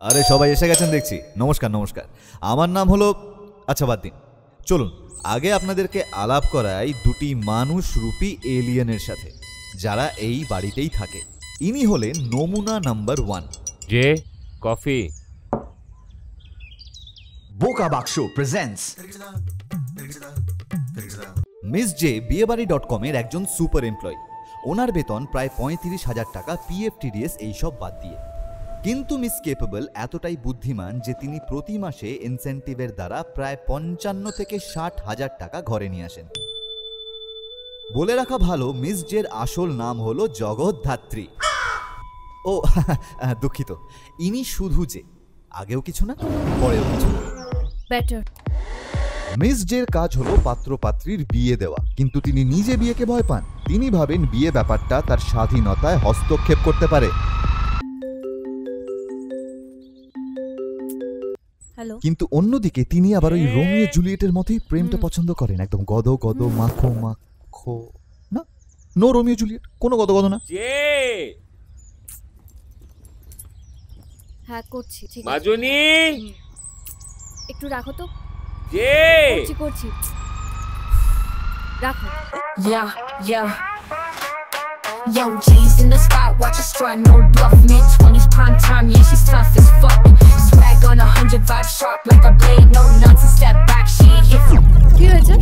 আরে সবাই এসে গেছেন দেখছি। নমস্কার নমস্কার, আমার নাম হলো, আচ্ছা বাদ দিন, চলুন আগে আপনাদেরকে আলাপ করাই দুটি মানুষরূপী এলিয়েনের সাথে, যারা এই বাড়িতেই থাকে। ইনি হলেন নমুনা নাম্বার 1। যে কফি। বোকা বাক্স প্রেজেন্টস মিস জে বিয়েবাড়ি.com এর একজন সুপার এমপ্লয়ি। ওনার বেতন প্রায় 35,000 টাকা, পিএফ টিডিএস এইসব বাদ দিয়ে। কিন্তু মিস কেপেবল এতটাই বুদ্ধিমান যে তিনি প্রতি মাসে ইনসেন্টিভের দ্বারা প্রায় 55 থেকে 60,000 টাকা ঘরে নিয়ে আসেন। বলে রাখা ভালো, মিস জের আসল নাম হলো জগদ্ধাত্রী। ও দুঃখিত, ইনি শুধু যে, আগেও কিছু না পরেও কিছু না। মিস জের কাজ হলো পাত্রপাত্রীর বিয়ে দেওয়া, কিন্তু তিনি নিজে বিয়েকে ভয় পান। তিনি ভাবেন বিয়ে ব্যাপারটা তার স্বাধীনতায় হস্তক্ষেপ করতে পারে। কিন্তু অন্যদিকে তিনি আবার ওই রোমিও জুলিয়েটের মতোই প্রেমটা পছন্দ করেন, একদম গদ গদ মাখো মাখো। না, নো রোমিও জুলিয়েট, কোনো গদ গদ না। হ্যাঁ করছি, ঠিক আছে। মাজুনি একটু রাখো তো। যে করছি রাখো। Yo, G's in the spot, watch her strut, no bluff, mid-20s prime time, yeah, she's tough as fuck. Swag on 100, vibe sharp like a blade, no nonsense, step back, she ain't hit. কি হয়েছে?